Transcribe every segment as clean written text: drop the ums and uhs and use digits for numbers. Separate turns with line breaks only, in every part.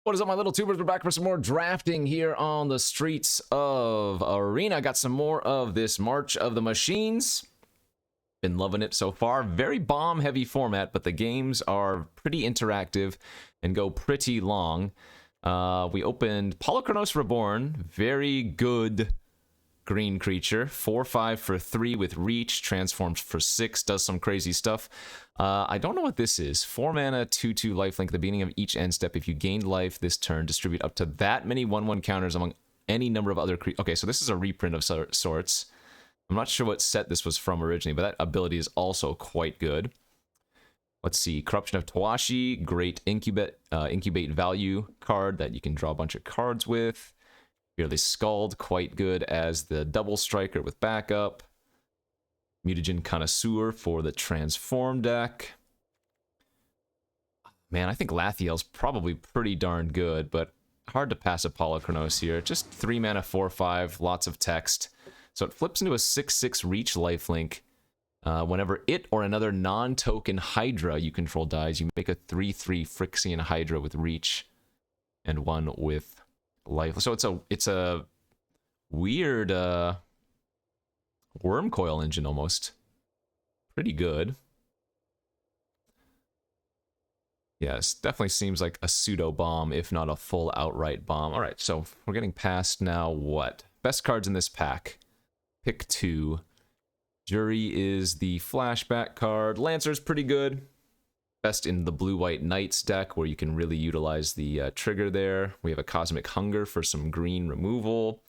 What is up, my little tubers? We're back for some more drafting here on the streets of Arena. Got some more of this March of the Machines. Been loving it so far. Very bomb-heavy format, but the games are pretty interactive and go pretty long. We opened Polychronos Reborn. Very good green creature. 4/5 for 3 with reach. Transforms for 6. Does some crazy stuff. I don't know what this is. 4 mana, 2/2 lifelink. At the beginning of each end step, if you gained life this turn, distribute up to that many 1/1 counters among any number of other creatures. Okay, so this is a reprint of sorts. I'm not sure what set this was from originally, but that ability is also quite good. Let's see. Corruption of Tawashi. Great incubate value card that you can draw a bunch of cards with. Fearless Scald. Quite good as the double striker with backup. Mutagen Connoisseur for the Transform deck. Man, I think Lathiel's probably pretty darn good, but hard to pass a Polychronos here. Just 3 mana, 4/5, lots of text. So it flips into a 6/6 reach lifelink. Whenever it or another non-token HYDRA you control dies, you make a 3/3 Phyrexian HYDRA with reach and one with life. So it's a weird worm coil engine almost. Pretty good. Yes, definitely seems like a pseudo bomb, if not a full outright bomb. All right, so we're getting past now what? Best cards in this pack. Pick 2. Jury is the flashback card. Lancer's pretty good. Best in the blue-white Knights deck, where you can really utilize the trigger there. We have a Cosmic Hunger for some green removal.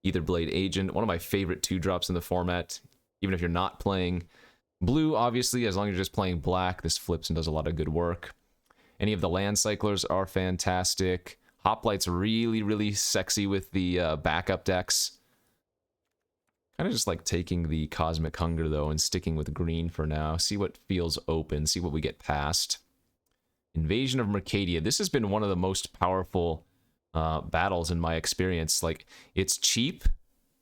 Either Blade Agent, one of my favorite 2-drops in the format. Even if you're not playing blue, obviously, as long as you're just playing black, this flips and does a lot of good work. Any of the Land Cyclers are fantastic. Hoplight's really, really sexy with the backup decks. Kind of just like taking the Cosmic Hunger, though, and sticking with green for now. See what feels open. See what we get past. Invasion of Mercadia. This has been one of the most powerful battles in my experience. Like, it's cheap.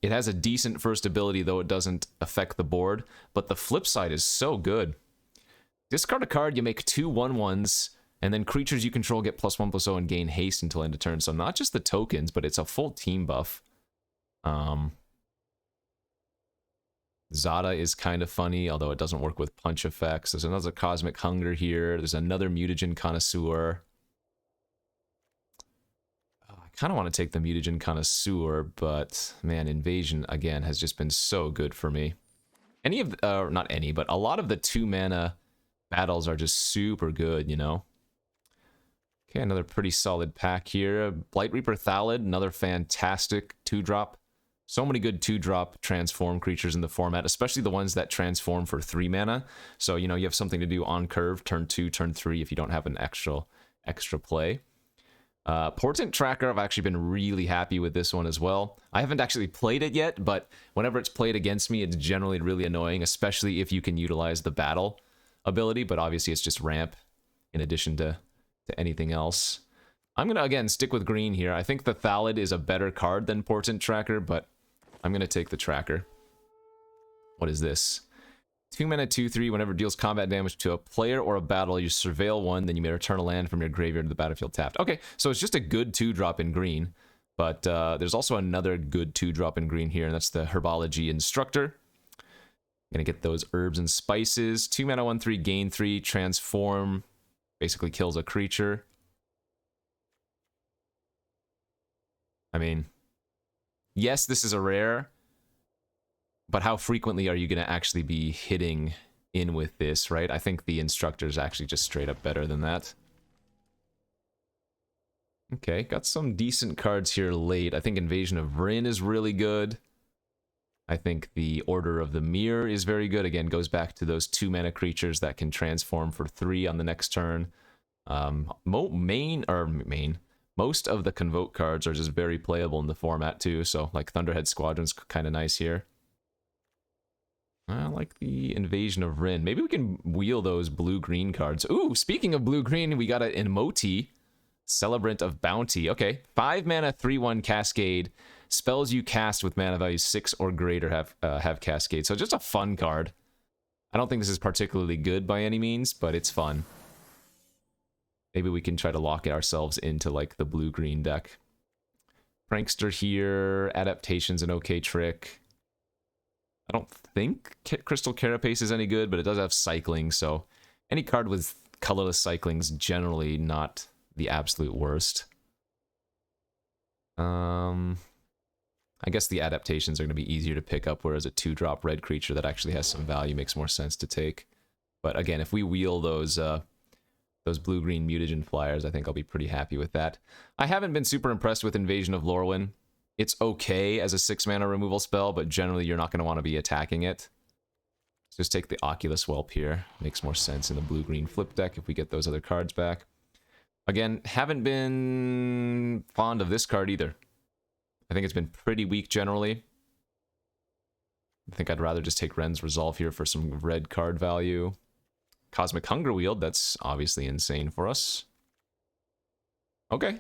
It has a decent first ability, though it doesn't affect the board. But the flip side is so good. Discard a card, you make 2 1/1s, and then creatures you control get +1/+0 and gain haste until end of turn. So not just the tokens, but it's a full team buff. Zada is kind of funny, although it doesn't work with punch effects. There's another Cosmic Hunger here. There's another Mutagen Connoisseur. I kind of want to take the Mutagen Connoisseur, but man, Invasion, again, has just been so good for me. Any of, not any, but a lot of the 2-mana battles are just super good, you know? Okay, another pretty solid pack here. Blight Reaper Thallid, another fantastic 2-drop. So many good 2-drop transform creatures in the format, especially the ones that transform for 3 mana. So, you know, you have something to do on curve, turn 2, turn 3, if you don't have an extra play. Portent Tracker, I've actually been really happy with this one as well. I haven't actually played it yet, but whenever it's played against me, it's generally really annoying, especially if you can utilize the battle ability, but obviously it's just ramp in addition to anything else. I'm going to, again, stick with green here. I think the Thallid is a better card than Portent Tracker, but I'm going to take the Tracker. What is this? 2 mana, 2/3. Whenever it deals combat damage to a player or a battle, you surveil one, then you may return a land from your graveyard to the battlefield tapped. Okay, so it's just a good 2-drop in green, but there's also another good 2-drop in green here, and that's the Herbology Instructor. Gonna get those herbs and spices. 2 mana, 1/3, gain 3, transform. Basically kills a creature. I mean, yes, this is a rare, but how frequently are you going to actually be hitting in with this, right? I think the Instructor is actually just straight up better than that. Okay, got some decent cards here late. I think Invasion of Vryn is really good. I think the Order of the Mirror is very good. Again, goes back to those 2-mana creatures that can transform for 3 on the next turn. Most of the Convoke cards are just very playable in the format too, so like Thunderhead Squadron's kind of nice here. I like the Invasion of Vryn. Maybe we can wheel those blue-green cards. Ooh, speaking of blue-green, we got an Emoti, Celebrant of Bounty. Okay, 5 mana, 3/1 Cascade. Spells you cast with mana value 6 or greater have Cascade. So just a fun card. I don't think this is particularly good by any means, but it's fun. Maybe we can try to lock ourselves into like the blue-green deck. Prankster here, Adaptation's an okay trick. I don't think Crystal Carapace is any good, but it does have cycling, so any card with colorless cycling's generally not the absolute worst. I guess the adaptations are going to be easier to pick up, whereas a 2-drop red creature that actually has some value makes more sense to take. But again, if we wheel those blue-green mutagen flyers, I think I'll be pretty happy with that. I haven't been super impressed with Invasion of Lorwyn. It's okay as a 6-mana removal spell, but generally you're not going to want to be attacking it. So just take the Oculus Whelp here. Makes more sense in the blue-green flip deck if we get those other cards back. Again, haven't been fond of this card either. I think it's been pretty weak generally. I think I'd rather just take Ren's Resolve here for some red card value. Cosmic Hunger Wield, that's obviously insane for us. Okay.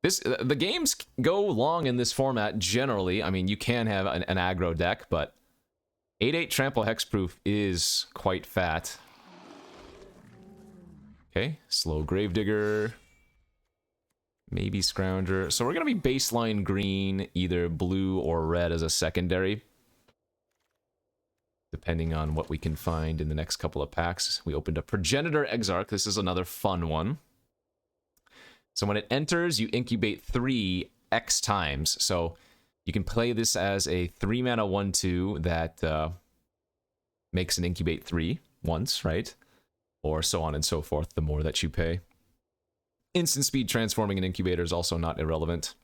The games go long in this format generally. I mean, you can have an aggro deck, but 8/8 Trample Hexproof is quite fat. Okay, slow Gravedigger. Maybe Scrounger. So we're going to be baseline green, either blue or red as a secondary. Depending on what we can find in the next couple of packs. We opened a Progenitor Exarch. This is another fun one. So when it enters, you incubate 3 X times. So you can play this as a 3-mana 1/2 that makes an incubate 3 once, right? Or so on and so forth, the more that you pay. Instant speed transforming an incubator is also not irrelevant.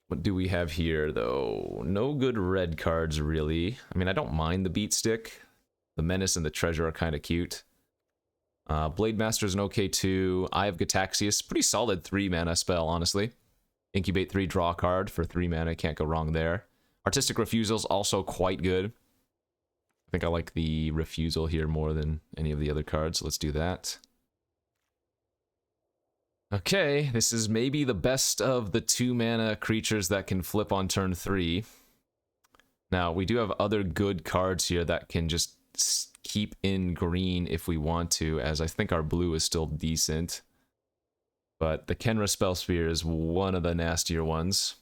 What do we have here, though? No good red cards, really. I mean, I don't mind the Beat Stick. The Menace and the Treasure are kind of cute. Blade Master's an okay too. Eye of Gataxias, pretty solid 3-mana spell, honestly. Incubate 3, draw a card for 3 mana, can't go wrong there. Artistic Refusal's also quite good. I think I like the Refusal here more than any of the other cards, so let's do that. Okay, this is maybe the best of the 2-mana creatures that can flip on turn 3. Now, we do have other good cards here that can just keep in green if we want to, as I think our blue is still decent. But the Kenra Spellsphere is one of the nastier ones.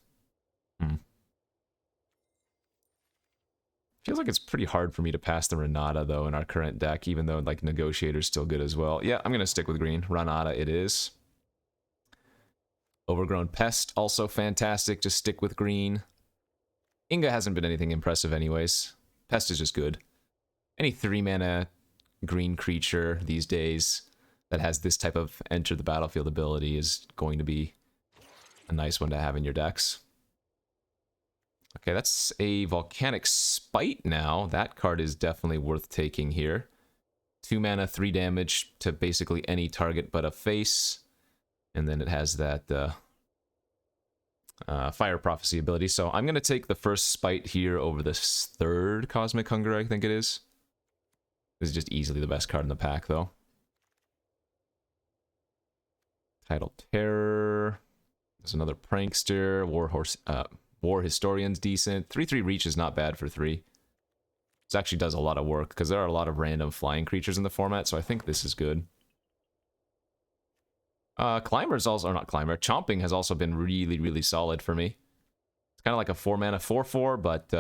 Feels like it's pretty hard for me to pass the Renata, though, in our current deck, even though, like, Negotiator's still good as well. Yeah, I'm going to stick with green. Renata it is. Overgrown Pest, also fantastic. Just stick with green. Inga hasn't been anything impressive anyways. Pest is just good. Any 3-mana green creature these days that has this type of enter the battlefield ability is going to be a nice one to have in your decks. Okay, that's a Volcanic Spite now. That card is definitely worth taking here. 2 mana, 3 damage to basically any target but a face. And then it has that Fire Prophecy ability. So I'm going to take the first Spite here over this 3rd Cosmic Hunger, I think it is. This is just easily the best card in the pack, though. Tidal Terror. There's another Prankster. War Historian's decent. 3/3 Reach is not bad for 3. This actually does a lot of work, because there are a lot of random flying creatures in the format, so I think this is good. Climber's also, or not Climber, Chomping has also been really, really solid for me. It's kind of like a 4-mana 4/4, but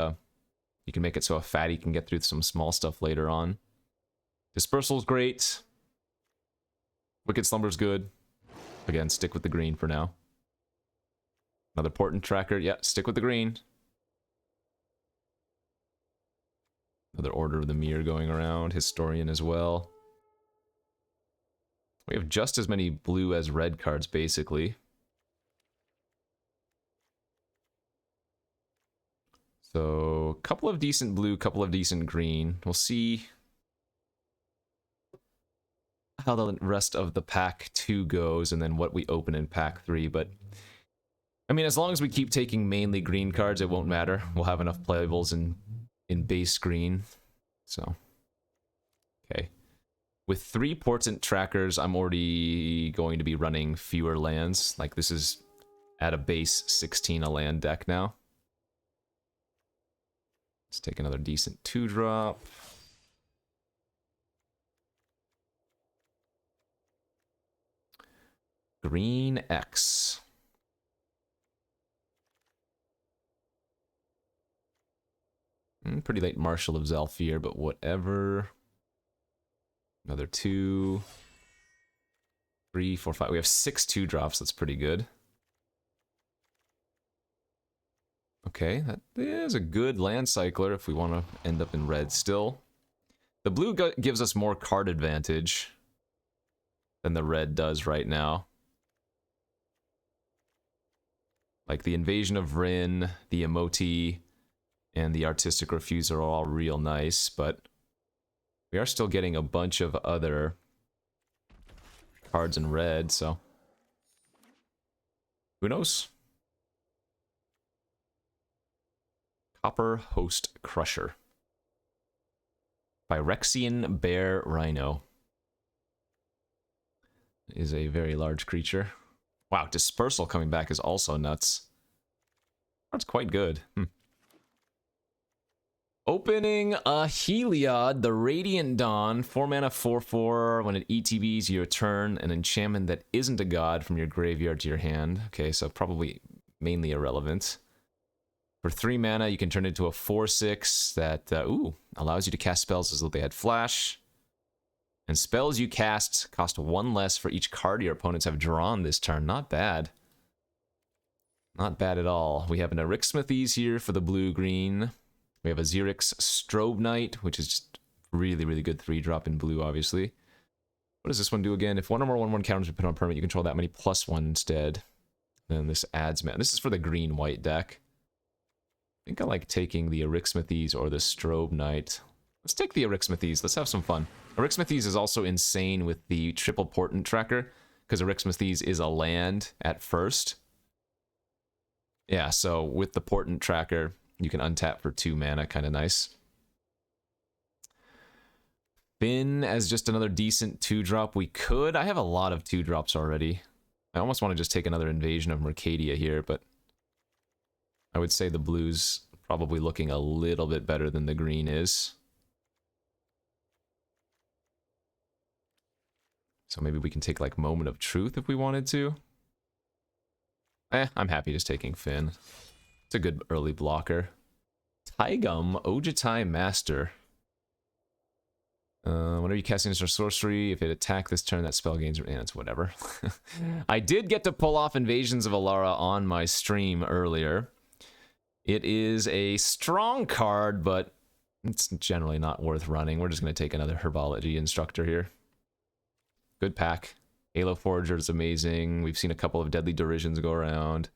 you can make it so a fatty can get through some small stuff later on. Dispersal's great. Wicked Slumber's good. Again, stick with the green for now. Another Portent Tracker, yeah, stick with the green. Another Order of the Mirror going around, Historian as well. We have just as many blue as red cards, basically. So, a couple of decent blue, couple of decent green. We'll see how the rest of the pack 2 goes, and then what we open in pack 3, but I mean, as long as we keep taking mainly green cards, it won't matter. We'll have enough playables in base green. So, okay. With 3 Portent Trackers, I'm already going to be running fewer lands. Like, this is at a base 16 a land deck now. Let's take another decent 2-drop. Green X. Pretty late Marshal of Zalfir, but whatever. Another 2, 3, 4, 5. We have 6 2-drops. That's pretty good. Okay, that is a good land cycler if we want to end up in red still. The blue gives us more card advantage than the red does right now. Like the Invasion of Rin, the Emoti, and the Artistic Refuse are all real nice, but we are still getting a bunch of other cards in red, so who knows? Copper Host Crusher. Phyrexian Bear Rhino. Is a very large creature. Wow, Dispersal coming back is also nuts. That's quite good. Opening a Heliod, the Radiant Dawn, 4 mana 4/4. When it ETBs, you return an enchantment that isn't a god from your graveyard to your hand. Okay, so probably mainly irrelevant. For 3 mana, you can turn it into a 4/6 that allows you to cast spells as though they had flash. And spells you cast cost 1 less for each card your opponents have drawn this turn. Not bad. Not bad at all. We have an Erixmathes here for the blue-green. We have a Xerix Strobe Knight, which is just really, really good 3-drop in blue, obviously. What does this one do again? If one or more 1/1 counters are put on permanent, you control that many +1 instead. Then this adds mana. This is for the green-white deck. I think I like taking the Erixmathes or the Strobe Knight. Let's take the Erixmathes. Let's have some fun. Erixmathes is also insane with the triple portent tracker, because Erixmathes is a land at first. Yeah, so with the portent tracker, you can untap for 2 mana, kind of nice. Finn as just another decent 2-drop. We could. I have a lot of 2-drops already. I almost want to just take another Invasion of Mercadia here, but I would say the blue's probably looking a little bit better than the green is. So maybe we can take like Moment of Truth if we wanted to. I'm happy just taking Finn. It's a good early blocker. Taigum, Ojutai Master. Whenever you cast instant sorcery, if it attack this turn, that spell gains... it's whatever. I did get to pull off Invasions of Alara on my stream earlier. It is a strong card, but it's generally not worth running. We're just going to take another Herbology Instructor here. Good pack. Halo Forager is amazing. We've seen a couple of Deadly Derisions go around.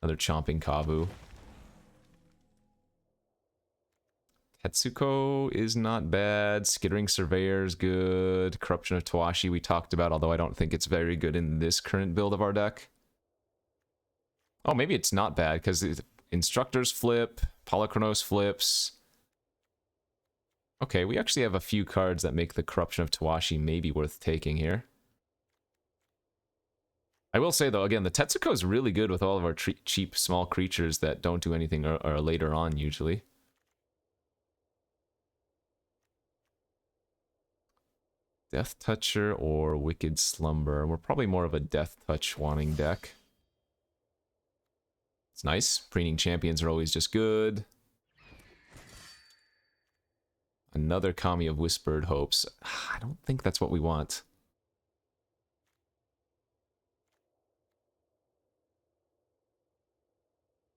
Another Chomping Kavu. Tetsuko is not bad. Skittering Surveyor is good. Corruption of Tawashi we talked about, although I don't think it's very good in this current build of our deck. Oh, maybe it's not bad, because Instructors flip, Polychronos flips. Okay, we actually have a few cards that make the Corruption of Tawashi maybe worth taking here. I will say, though, again, the Tetsuko is really good with all of our cheap small creatures that don't do anything or later on, usually. Death Toucher or Wicked Slumber. We're probably more of a Death Touch wanting deck. It's nice. Preening Champions are always just good. Another Kami of Whispered Hopes. I don't think that's what we want.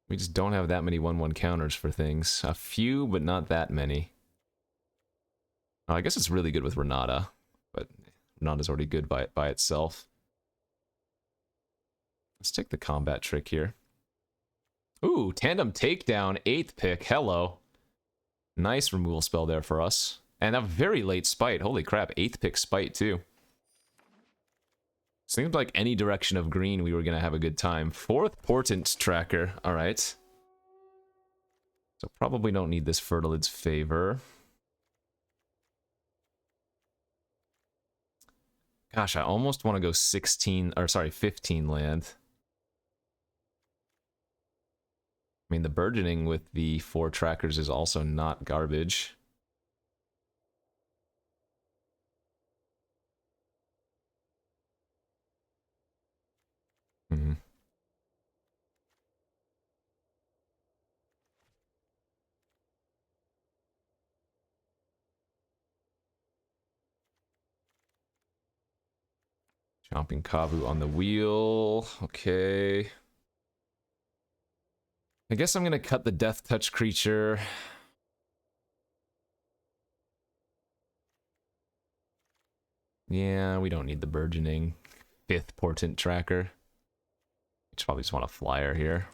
We just don't have that many 1/1 counters for things. A few, but not that many. Oh, I guess it's really good with Renata, but Renata's already good by itself. Let's take the combat trick here. Ooh, Tandem Takedown, 8th pick. Hello. Nice removal spell there for us. And a very late Spite. Holy crap, 8th pick Spite too. Seems like any direction of green we were going to have a good time. 4th Portent Tracker. Alright. So probably don't need this Fertilid's Favor. Gosh, I almost want to go 15 land. I mean, the Burgeoning with the 4 trackers is also not garbage. Chomping Kavu on the wheel. Okay. I guess I'm gonna cut the Death Touch creature. Yeah, we don't need the Burgeoning 5th Portent Tracker. We probably just want a flyer here.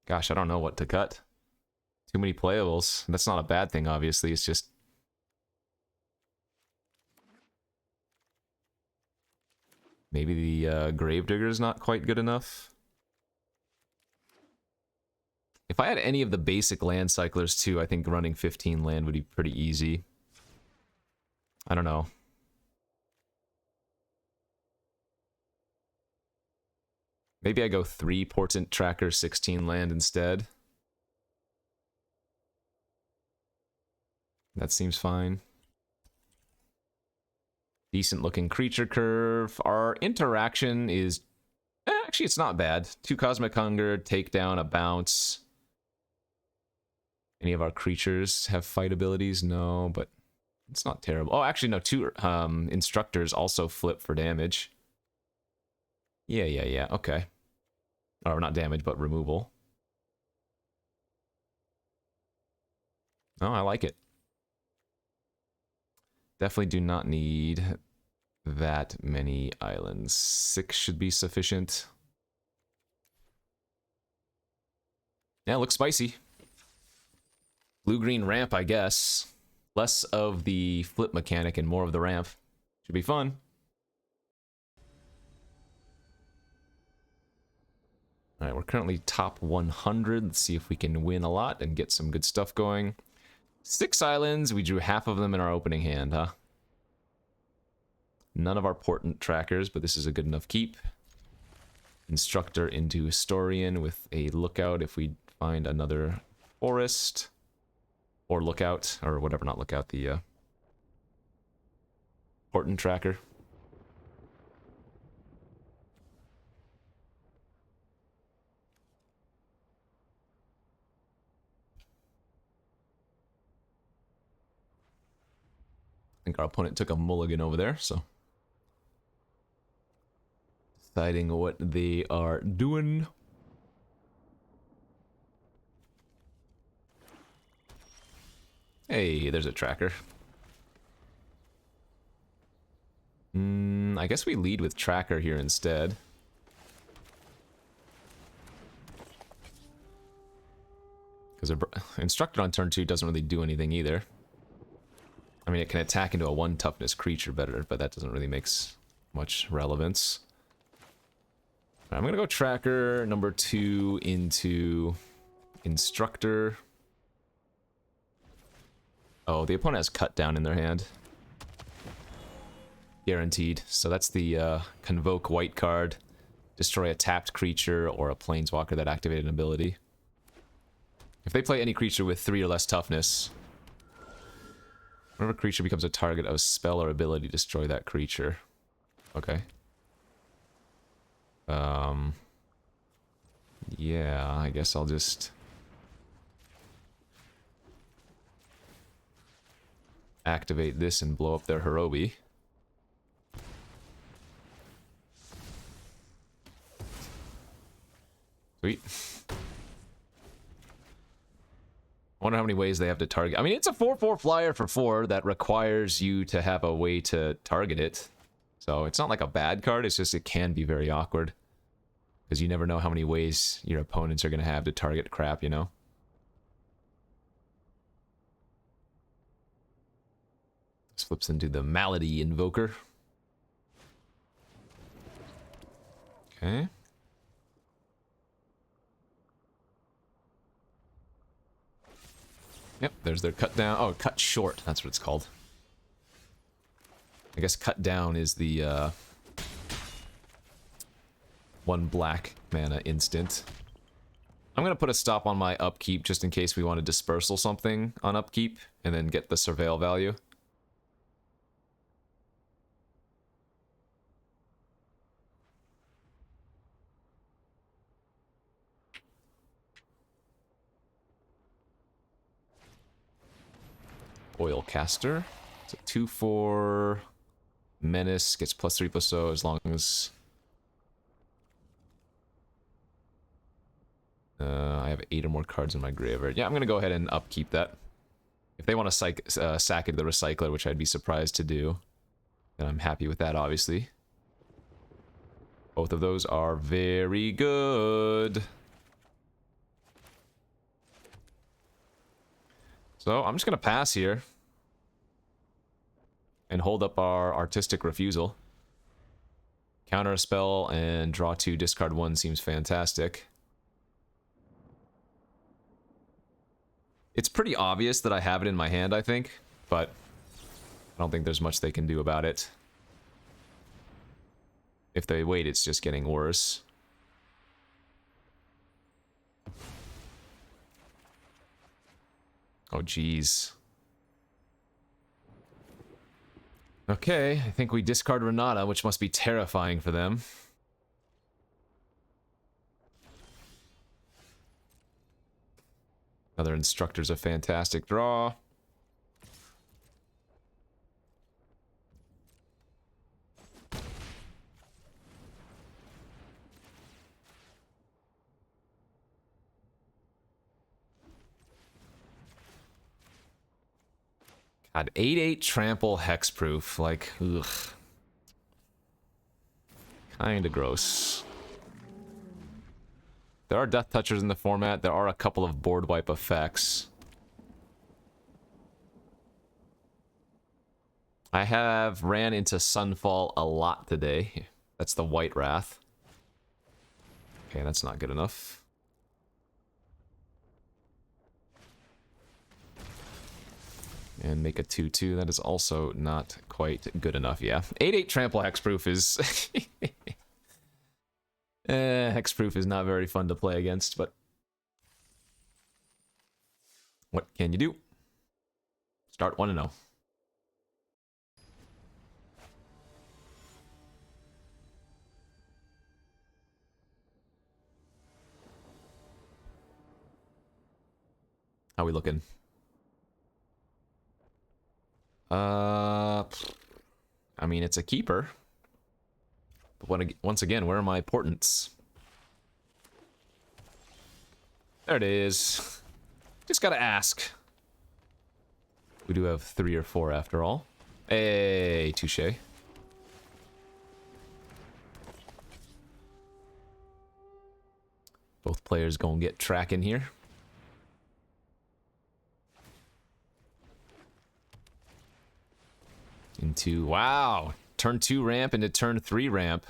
Gosh, I don't know what to cut. Too many playables. That's not a bad thing, obviously. It's just... maybe the Gravedigger's not quite good enough. If I had any of the basic land cyclers too, I think running 15 land would be pretty easy. I don't know. Maybe I go 3 Portent Tracker, 16 land instead. That seems fine. Decent looking creature curve. Our interaction is... actually, it's not bad. 2 Cosmic Hunger, takedown, a bounce. Any of our creatures have fight abilities? No, but it's not terrible. Oh, actually, no. 2 instructors also flip for damage. Yeah. Okay. Or not damage, but removal. Oh, I like it. Definitely do not need that many islands. 6 should be sufficient. Yeah, looks spicy. Blue-green ramp, I guess. Less of the flip mechanic and more of the ramp. Should be fun. Alright, we're currently top 100. Let's see if we can win a lot and get some good stuff going. 6 islands. We drew half of them in our opening hand, huh? None of our Portent Trackers, but this is a good enough keep. Instructor into Historian with a lookout if we find another forest. Or lookout, or whatever, not lookout, the Portent Tracker. I think our opponent took a mulligan over there, so... deciding what they are doing. Hey, there's a tracker. I guess we lead with tracker here instead. Because instructed on turn 2 doesn't really do anything either. I mean, it can attack into a 1 toughness creature better, but that doesn't really make much relevance. I'm gonna go tracker number 2 into instructor. Oh, the opponent has cut down in their hand. Guaranteed. So that's the convoke white card. Destroy a tapped creature or a planeswalker that activated an ability. If they play any creature with 3 or less toughness, whenever a creature becomes a target of spell or ability, destroy that creature. Okay. Yeah, I guess I'll just... activate this and blow up their Hirobi. Sweet. I wonder how many ways they have to target. I mean, it's a 4/4 flyer for 4 that requires you to have a way to target it. So it's not like a bad card, it's just it can be very awkward. Because you never know how many ways your opponents are going to have to target crap, you know? This flips into the Malady Invoker. Okay. Yep, there's their cut down. Oh, cut short, that's what it's called. I guess cut down is the 1 black mana instant. I'm gonna put a stop on my upkeep just in case we want to dispersal something on upkeep and then get the surveil value. Oil caster. So 2/4 Menace gets +3/+0 as long as I have 8 or more cards in my graveyard. Yeah, I'm gonna go ahead and upkeep that. If they want to sack it to the recycler, which I'd be surprised to do, then I'm happy with that, obviously. Both of those are very good. So I'm just gonna pass here and hold up our Artistic Refusal. Counter a spell and draw 2, discard 1 seems fantastic. It's pretty obvious that I have it in my hand, I think, but I don't think there's much they can do about it. If they wait, it's just getting worse. Oh, jeez. Okay, I think we discard Renata, which must be terrifying for them. Another Instructor's a fantastic draw. God, 8/8 trample hexproof, like, ugh. Kinda gross. There are Death Touchers in the format. There are a couple of board wipe effects. I have ran into Sunfall a lot today. That's the White Wrath. Okay, that's not good enough. And make a 2/2. That is also not quite good enough. Yeah, 8/8 trample hexproof is hexproof is not very fun to play against, but what can you do? Start 1-0. How we looking? I mean, it's a keeper. But once again, where are my portents? There it is. Just gotta ask. We do have 3 or 4 after all. Hey, touche. Both players gonna get tracking here. Into, wow, turn 2 ramp into turn 3 ramp.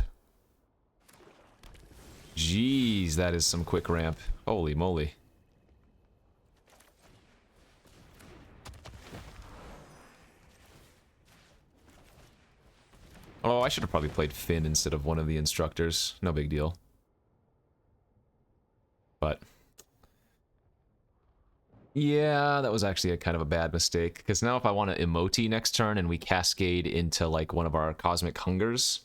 Jeez, that is some quick ramp. Holy moly. Oh, I should have probably played Finn instead of one of the Instructors. No big deal. But yeah, that was actually a kind of a bad mistake. Because now if I want to emote next turn and we cascade into like one of our Cosmic Hungers,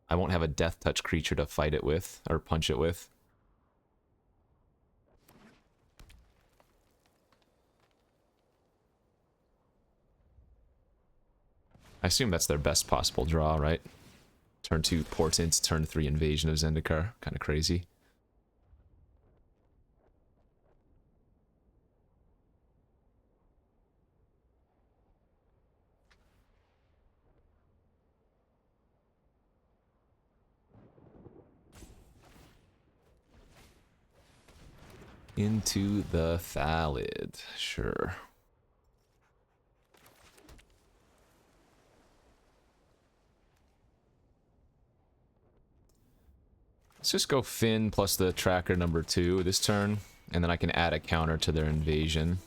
I won't have a Death Touch creature to fight it with, or punch it with. I assume that's their best possible draw, right? Turn 2 Portent, turn 3 Invasion of Zendikar. Kind of crazy. Into the Thallid, sure. Let's just go Finn plus the tracker number 2 this turn, and then I can add a counter to their invasion.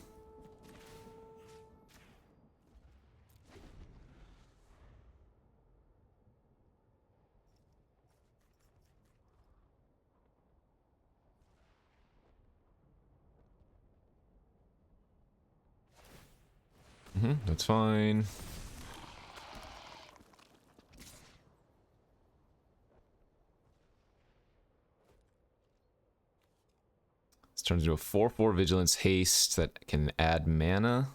That's fine. This turns into a 4/4 Vigilance Haste that can add mana.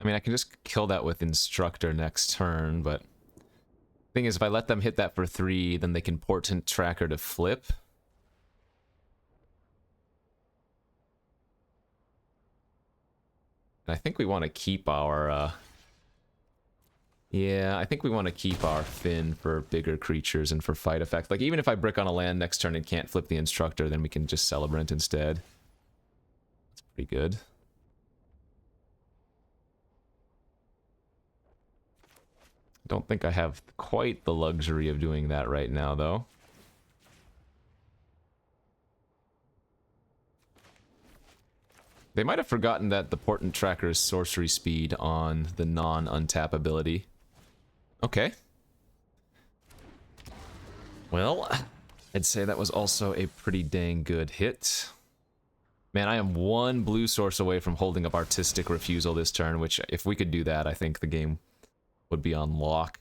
I mean, I can just kill that with Instructor next turn, but... Thing is, if I let them hit that for 3, then they can Portent Tracker to flip. And I think we want to keep our... Yeah, I think we want to keep our Fin for bigger creatures and for fight effects. Like, even if I brick on a land next turn and can't flip the Instructor, then we can just Celebrant instead. That's pretty good. Don't think I have quite the luxury of doing that right now, though. They might have forgotten that the Portent Tracker is sorcery speed on the non-untap ability. Okay. Well, I'd say that was also a pretty dang good hit. Man, I am 1 blue source away from holding up Artistic Refusal this turn, which, if we could do that, I think the game would be on lock.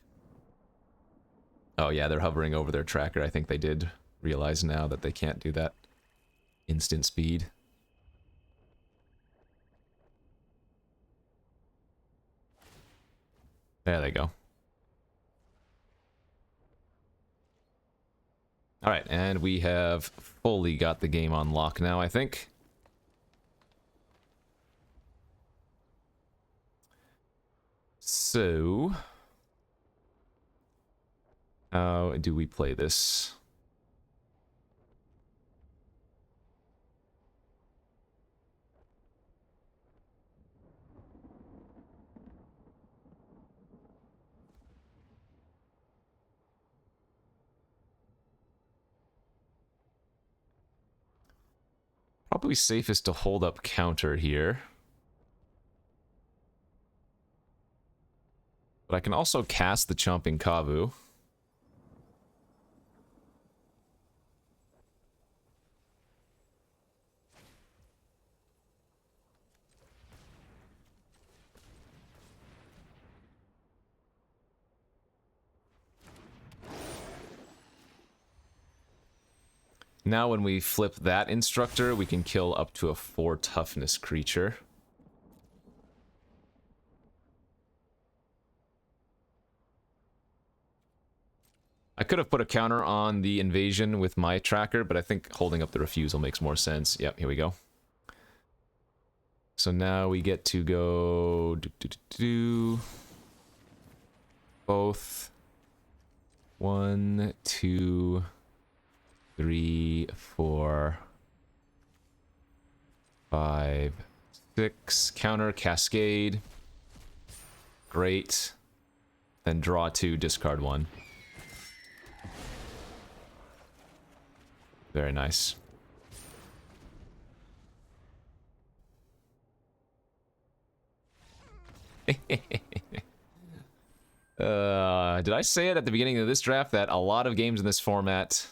Oh yeah, they're hovering over their tracker. I think they did realize now that they can't do that instant speed. There they go. Alright, and we have fully got the game on lock now, I think. So... how do we play this? Probably safest to hold up counter here. But I can also cast the Chomping Kavu. Now when we flip that Instructor, we can kill up to a 4 toughness creature. I could have put a counter on the invasion with my tracker, but I think holding up the refusal makes more sense. Yep, here we go. So now we get to go... both. 1, 2... 3, 4, 5, 6. Counter, Cascade. Great. Then draw 2, discard 1. Very nice. Did I say it at the beginning of this draft that a lot of games in this format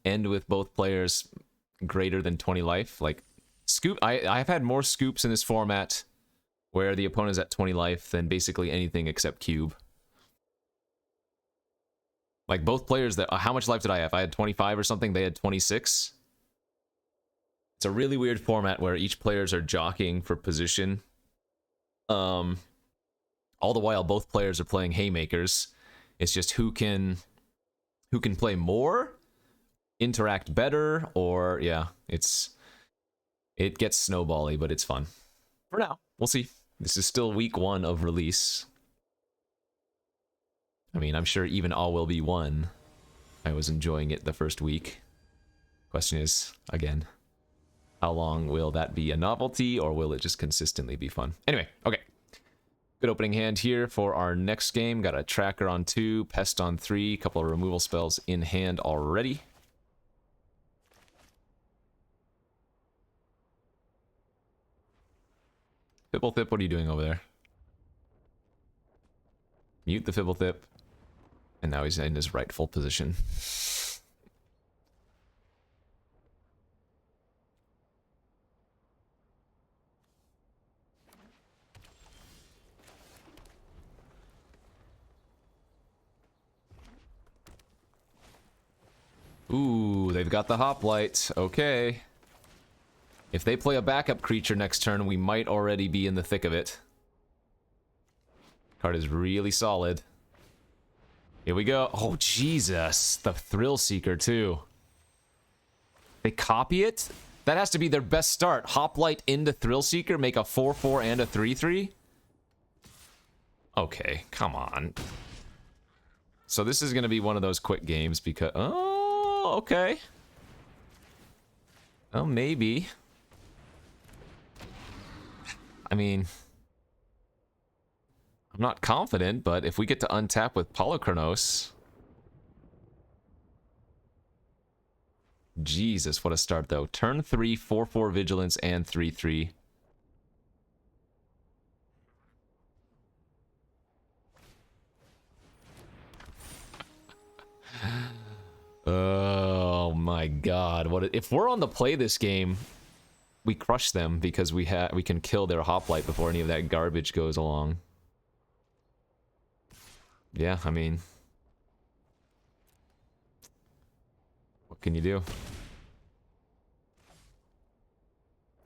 end with both players greater than 20 life? Like, scoop. I've had more scoops in this format where the opponent is at 20 life than basically anything except cube. Like, both players that... how much life did I have? I had 25 or something. They had 26. It's a really weird format where each players are jockeying for position. All the while, both players are playing haymakers. It's just who can play more, interact better, or yeah, it gets snowbally, but it's fun. For now, we'll see. This is still week 1 of release. I mean, I'm sure even All Will Be 1, I was enjoying it the first week. Question is, again, how long will that be a novelty, or will it just consistently be fun? Anyway, okay. Good opening hand here for our next game. Got a Tracker on 2, Pest on 3, a couple of removal spells in hand already. Fibblethip, what are you doing over there? Mute the Fibblethip. And now he's in his rightful position. Ooh, they've got the Hoplite. Okay. If they play a backup creature next turn, we might already be in the thick of it. Card is really solid. Here we go. Oh, Jesus. The Thrill Seeker, too. They copy it? That has to be their best start. Hoplite into Thrill Seeker, make a 4-4 and a 3-3? Okay, come on. So this is going to be one of those quick games because... Oh, okay. Oh, maybe. I mean... I'm not confident, but if we get to untap with Polychronos... Jesus, what a start, though. Turn 3, 4-4 Vigilance, and 3-3. Oh my god. If we're on the play this game, we crush them because we can kill their hoplite before any of that garbage goes along. Yeah, I mean... What can you do?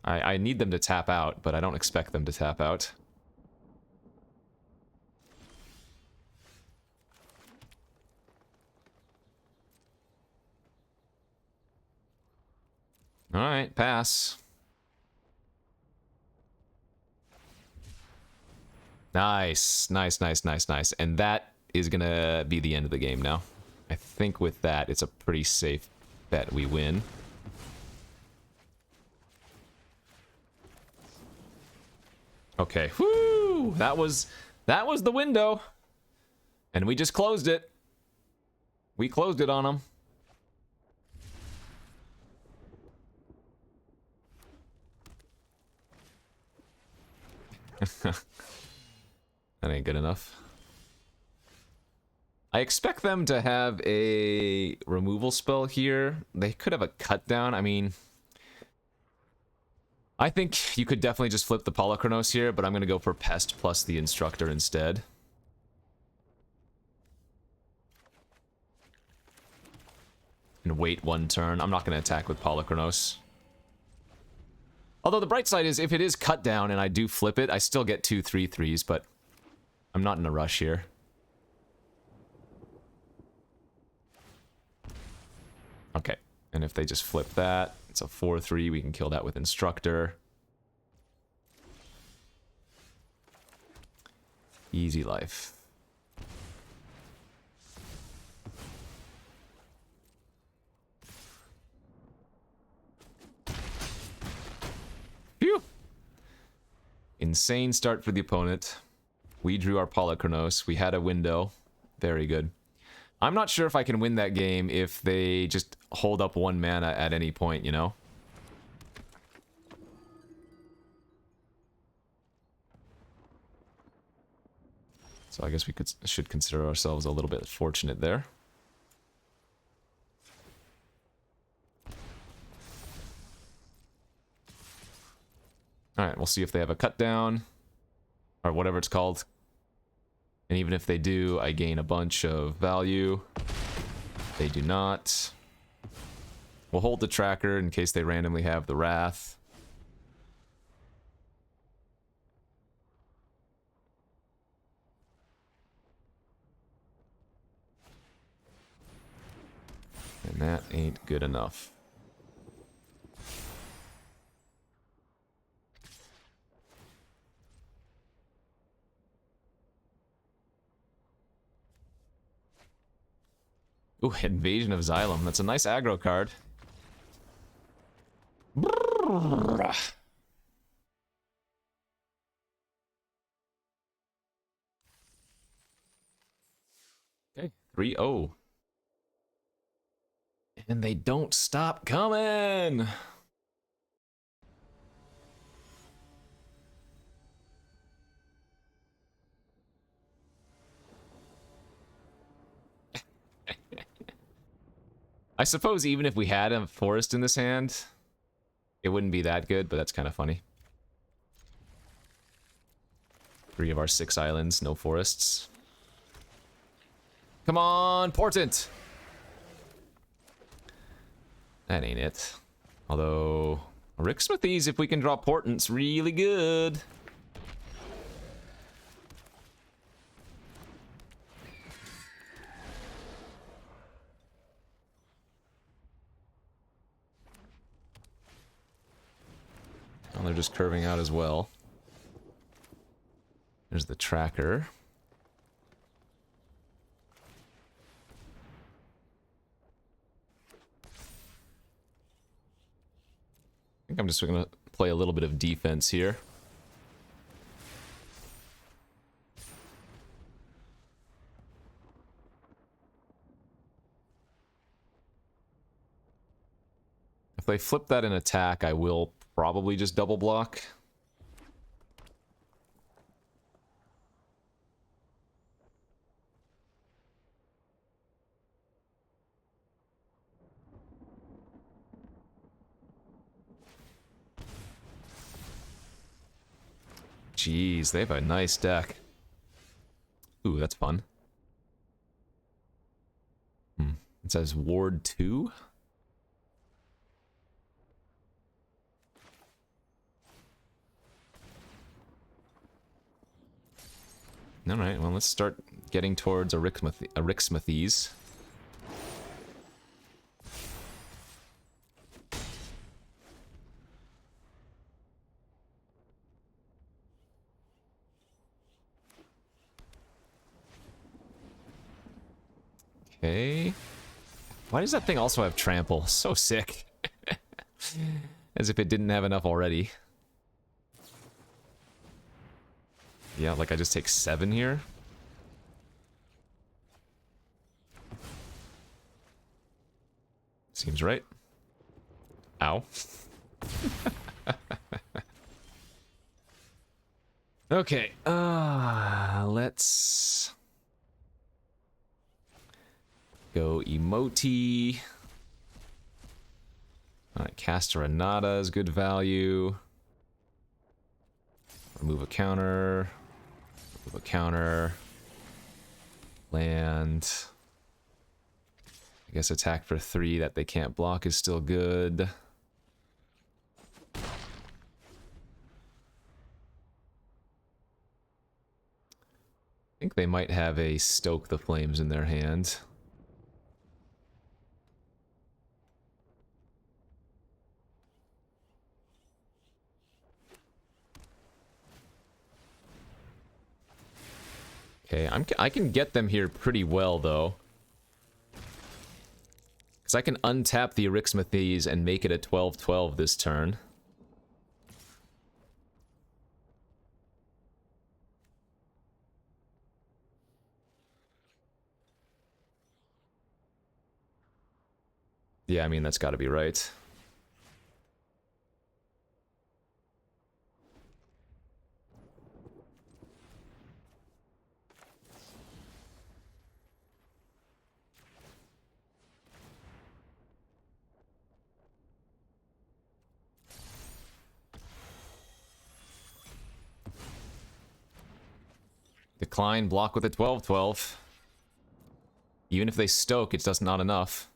I need them to tap out, but I don't expect them to tap out. Alright, pass. Nice. Nice, nice, nice, nice. And that is gonna be the end of the game now. I think with that, it's a pretty safe bet we win. Okay, whoo! That was the window. And we just closed it. We closed it on them. That ain't good enough. I expect them to have a removal spell here. They could have a cut down. I mean, I think you could definitely just flip the Polychronos here, but I'm going to go for Pest plus the Instructor instead. And wait one turn. I'm not going to attack with Polychronos. Although the bright side is, if it is cut down and I do flip it, I still get 2 3/3s, but I'm not in a rush here. Okay, and if they just flip that, it's a 4/3, we can kill that with Instructor. Easy life. Phew! Insane start for the opponent. We drew our Polychronos. We had a window. Very good. I'm not sure if I can win that game if they just hold up 1 mana at any point, you know? So I guess we should consider ourselves a little bit fortunate there. Alright, we'll see if they have a cut down. Or whatever it's called. And even if they do, I gain a bunch of value. They do not. We'll hold the tracker in case they randomly have the Wrath. And that ain't good enough. Ooh, Invasion of Xylem. That's a nice aggro card. Okay, 3-0. And they don't stop coming! I suppose even if we had a forest in this hand, it wouldn't be that good, but that's kind of funny. 3 of our 6 islands, no forests. Come on, Portent! That ain't it. Although, Rick Smithies, if we can draw Portent's really good. they're just curving out as well. There's the tracker. I think I'm just going to play a little bit of defense here. If they flip that in attack, I will probably just double block. Jeez, they have a nice deck. Ooh, that's fun. It says Ward 2? Alright, well, let's start getting towards a Rixmathes. Okay. Why does that thing also have trample? So sick. As if it didn't have enough already. Yeah, like I just take 7 here. Seems right. Ow. Okay, let's go Emoti. Alright, Castellanata is good value. Remove a counter. Remove a counter. Land. I guess attack for 3 that they can't block is still good. I think they might have a Stoke the Flames in their hand. Okay, I can get them here pretty well, though. Because I can untap the Rixmathes and make it a 12-12 this turn. Yeah, I mean, that's got to be right. Decline, block with a 12-12. Even if they stoke, it's just not enough.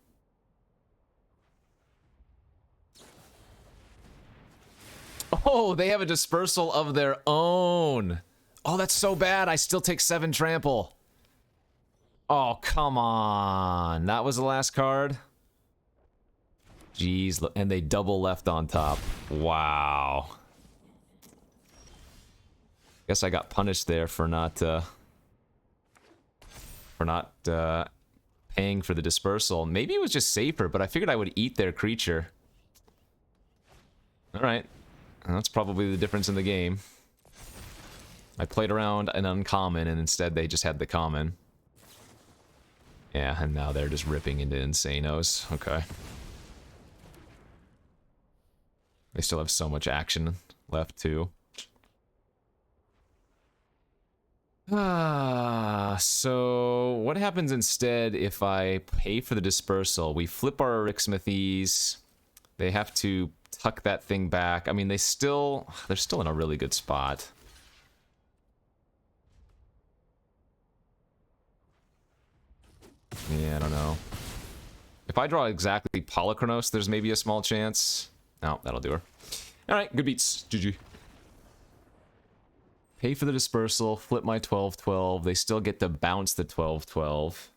Oh, they have a dispersal of their own. Oh, that's so bad. I still take 7 trample. Oh, come on. That was the last card? Jeez, and they double left on top. Wow. Guess I got punished there for not paying for the dispersal. Maybe it was just safer, but I figured I would eat their creature. Alright. That's probably the difference in the game. I played around an uncommon, and instead they just had the common. Yeah, and now they're just ripping into Insanos. Okay. They still have so much action left, too. So what happens instead if I pay for the dispersal? We flip our Rixmathes. They have to tuck that thing back. I mean, they're still in a really good spot. Yeah, I don't know. If I draw exactly Polychronos, there's maybe a small chance. No, that'll do her. Alright, good beats. GG. Pay for the dispersal, flip my 12-12. They still get to bounce the 12-12.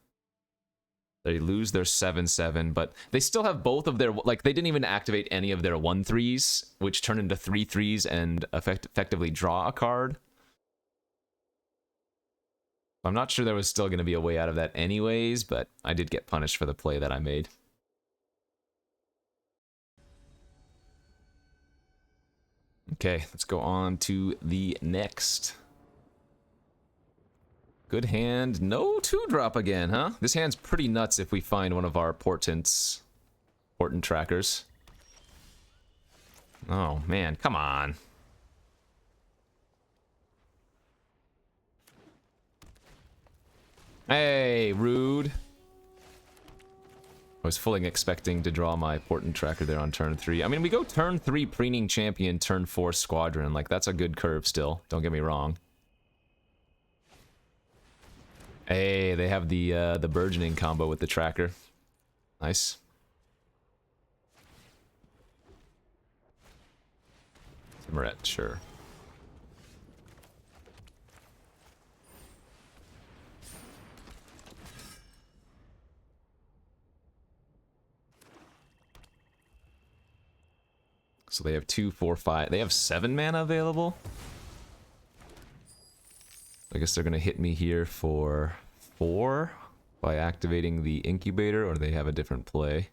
They lose their 7/7, but they still have both of their, like, they didn't even activate any of their 1/3s, which turn into 3/3s and effectively draw a card. I'm not sure there was still going to be a way out of that anyways, but I did get punished for the play that I made. Okay, let's go on to the next. Good hand. No 2-drop again, huh? This hand's pretty nuts if we find one of our portent trackers. Oh, man. Come on. Hey, rude. I was fully expecting to draw my portent tracker there on turn 3. I mean, we go turn 3 preening champion, turn 4 squadron. Like, that's a good curve still. Don't get me wrong. Hey, they have the burgeoning combo with the tracker. Nice. Timorette, sure. So they have 2, 4, 5. They have 7 mana available. I guess they're going to hit me here for 4 by activating the incubator, or they have a different play.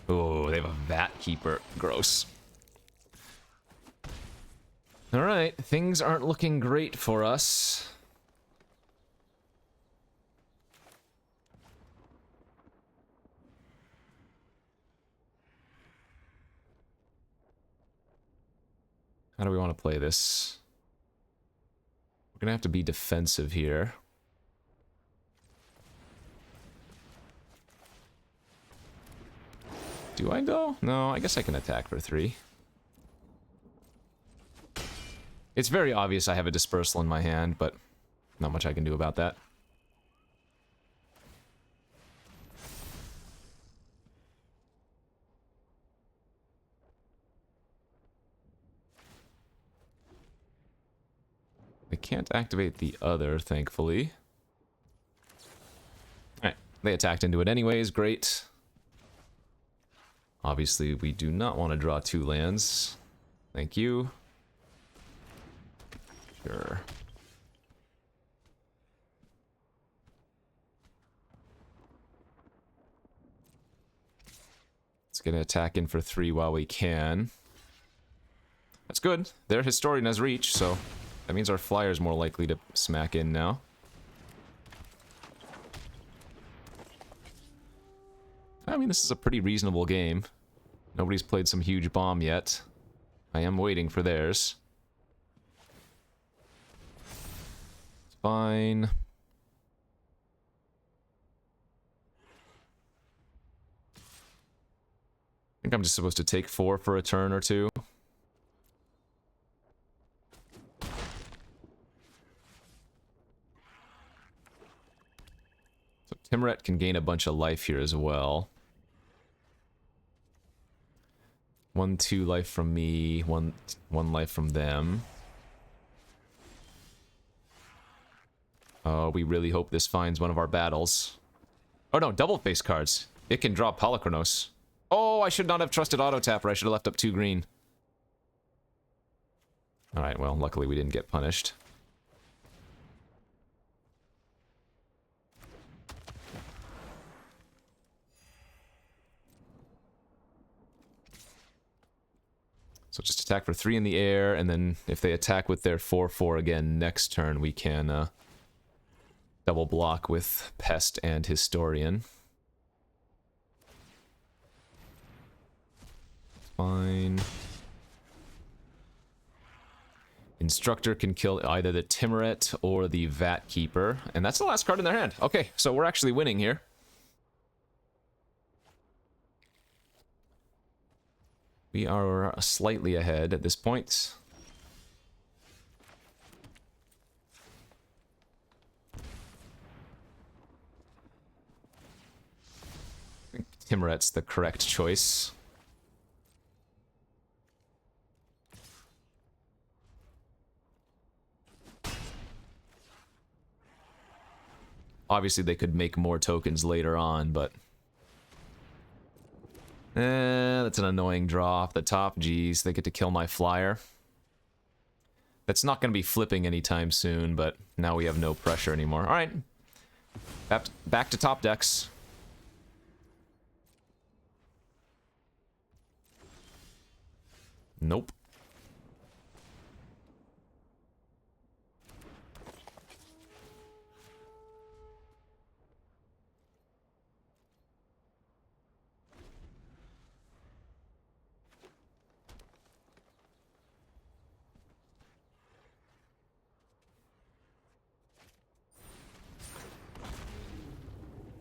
Oh, they have a Vat Keeper. Gross. Alright, things aren't looking great for us. How do we want to play this? We're going to have to be defensive here. Do I, though? No, I guess I can attack for 3. It's very obvious I have a dispersal in my hand, but not much I can do about that. They can't activate the other, thankfully. Alright, they attacked into it anyways, great. Obviously, we do not want to draw 2 lands. Thank you. Sure. Let's get an attack in for 3 while we can. That's good. Their Historian has reach, so that means our Flyer's more likely to smack in now. I mean, this is a pretty reasonable game. Nobody's played some huge bomb yet. I am waiting for theirs. It's fine. I think I'm just supposed to take 4 for a turn or 2. So Timorette can gain a bunch of life here as well. 1, 2 life from me, 1 life from them. Oh, we really hope this finds one of our battles. Oh no, double face cards. It can draw Polychronos. Oh, I should not have trusted Auto Tapper. I should have left up 2 green. Alright, well, luckily we didn't get punished. So just attack for 3 in the air, and then if they attack with their 4/4 again next turn, we can double block with Pest and Historian. Fine. Instructor can kill either the Timorette or the Vat Keeper, and that's the last card in their hand. Okay, so we're actually winning here. We are slightly ahead at this point. I think Timorette's the correct choice. Obviously, they could make more tokens later on, but... that's an annoying draw off the top. Jeez, they get to kill my flyer. That's not going to be flipping anytime soon, but now we have no pressure anymore. Alright. Back to top decks. Nope.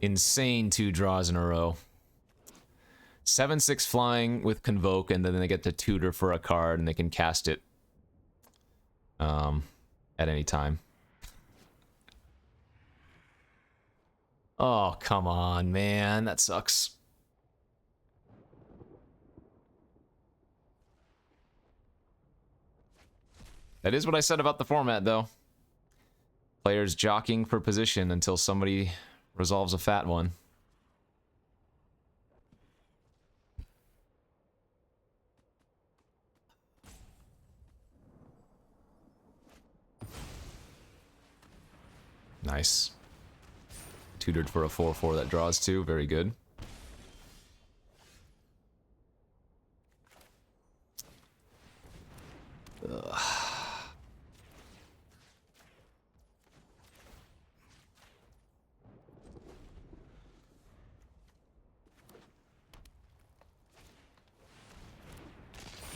Insane 2 draws in a row. 7/6 flying with Convoke, and then they get to tutor for a card, and they can cast it at any time. Oh, come on, man. That sucks. That is what I said about the format, though. Players jockeying for position until somebody resolves a fat one. Nice. Tutored for a 4/4 that draws 2. Very good. Ugh.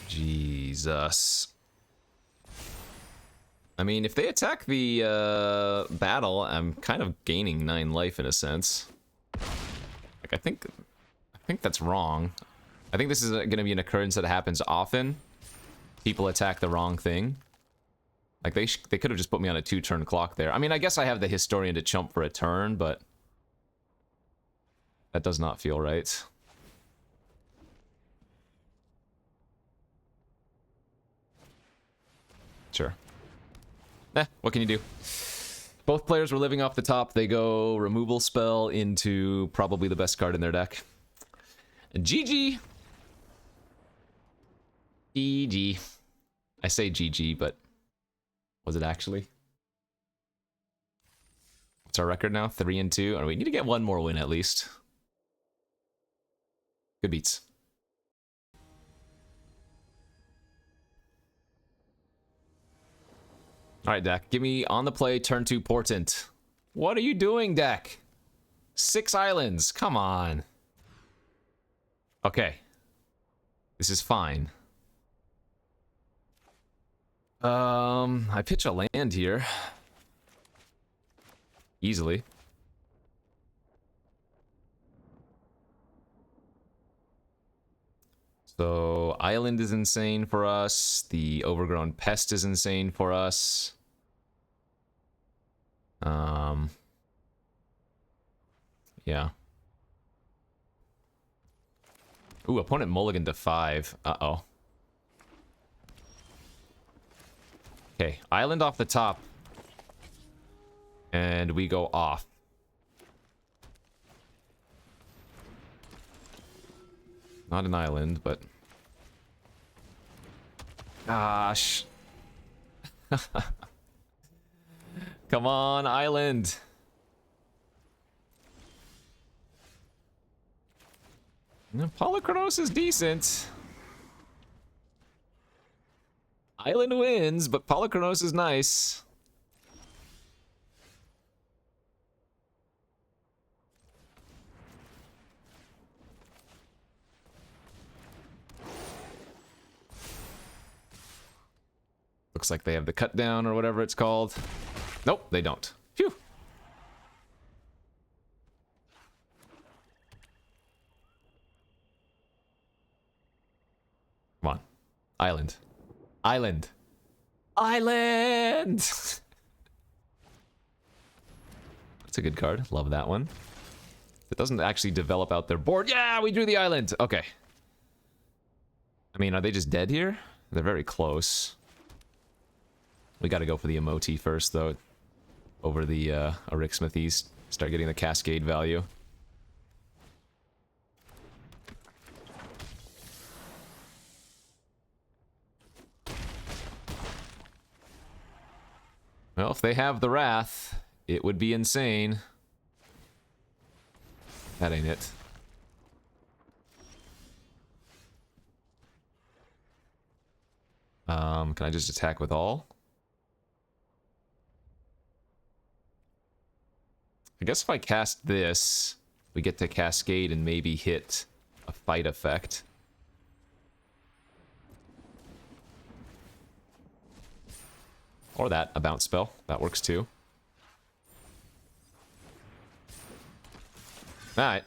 Jesus. I mean, if they attack the battle, I'm kind of gaining 9 life in a sense. Like, I think that's wrong. I think this is going to be an occurrence that happens often. People attack the wrong thing. Like, they could have just put me on a 2-turn clock there. I mean, I guess I have the Historian to chump for a turn, but that does not feel right. Sure. What can you do? Both players were living off the top. They go removal spell into probably the best card in their deck. GG. GG. I say GG, but was it actually? What's our record now? 3-2. Oh, we need to get one more win at least. Good beats. Alright, deck. Give me on the play, turn 2 Portent. What are you doing, deck? 6 islands. Come on. Okay. This is fine. I pitch a land here. Easily. So, Island is insane for us. The Overgrown Pest is insane for us. Yeah. Ooh, opponent mulligan to 5. Uh-oh. Okay, Island off the top. And we go off. Not an island, but... Gosh. Come on, island. Polychronos is decent. Island wins, but Polychronos is nice. Looks like they have the cut down or whatever it's called. Nope, they don't. Phew. Come on. Island. Island. Island! That's a good card. Love that one. It doesn't actually develop out their board. Yeah, we drew the island! Okay. I mean, are they just dead here? They're very close. We gotta go for the Emoti first, though. Over the Ariksmithies. Start getting the cascade value. Well, if they have the Wrath, it would be insane. That ain't it. Can I just attack with all? I guess if I cast this, we get to cascade and maybe hit a fight effect. Or that, a bounce spell. That works too. Alright.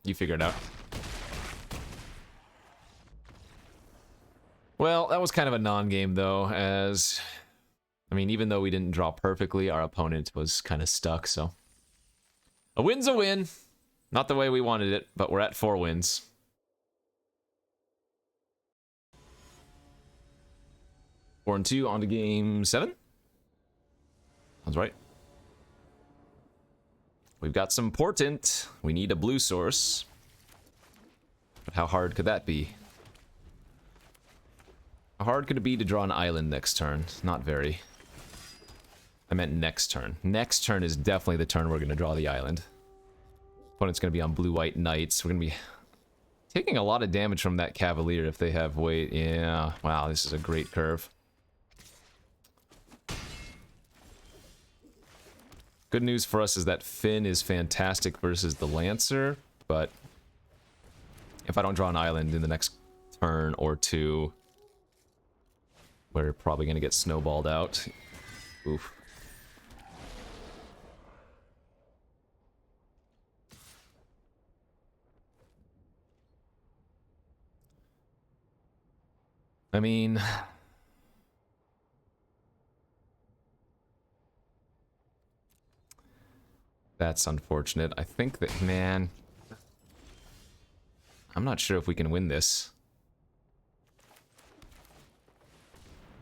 You figure it out. Well, that was kind of a non-game though, as... I mean, even though we didn't draw perfectly, our opponent was kind of stuck, so... A win's a win! Not the way we wanted it, but we're at 4 wins. Four and 2, on to game 7? That's right. We've got some portent. We need a blue source. But how hard could that be? How hard could it be to draw an island next turn? Not very. I meant next turn. Next turn is definitely the turn we're going to draw the island. Opponent's going to be on blue-white knights. We're going to be taking a lot of damage from that cavalier if they have weight. Yeah, wow, this is a great curve. Good news for us is that Finn is fantastic versus the Lancer, but if I don't draw an island in the next turn or two, we're probably going to get snowballed out. Oof. I mean... That's unfortunate. I think that, man... I'm not sure if we can win this.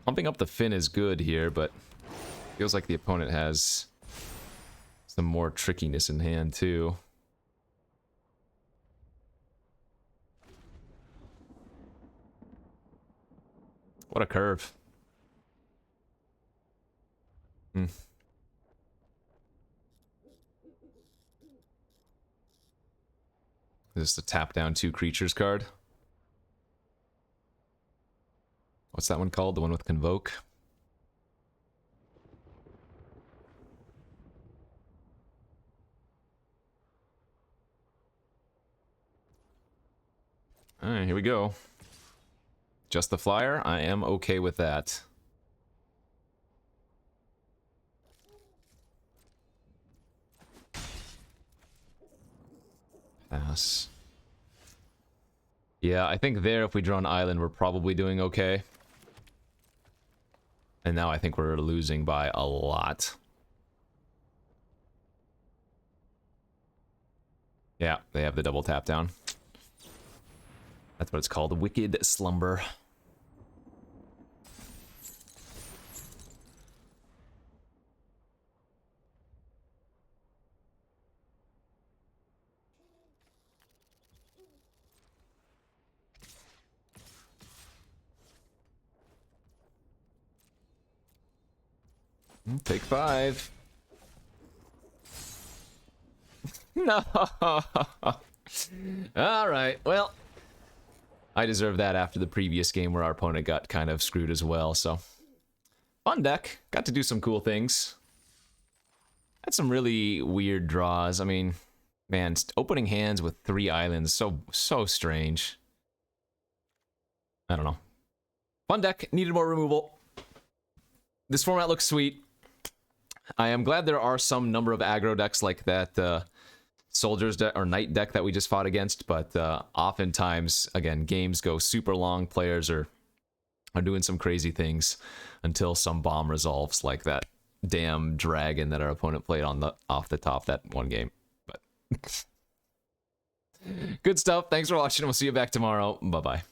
Pumping up the Finn is good here, but feels like the opponent has some more trickiness in hand, too. What a curve. Hmm. Is this a tap down 2 creatures card? What's that one called? The one with Convoke? Alright, here we go. Just the flyer? I am okay with that. Pass. Yeah, I think there, if we draw an island, we're probably doing okay. And now I think we're losing by a lot. Yeah, they have the double tap down. That's what it's called, Wicked Slumber. Take 5. No. Alright, well. I deserve that after the previous game where our opponent got kind of screwed as well, so. Fun deck. Got to do some cool things. Had some really weird draws. I mean, man, opening hands with 3 islands, so strange. I don't know. Fun deck. Needed more removal. This format looks sweet. I am glad there are some number of aggro decks like that soldiers deck or knight deck that we just fought against, but oftentimes, again, games go super long. Players are doing some crazy things until some bomb resolves, like that damn dragon that our opponent played on the off the top that one game. But good stuff. Thanks for watching. We'll see you back tomorrow. Bye bye.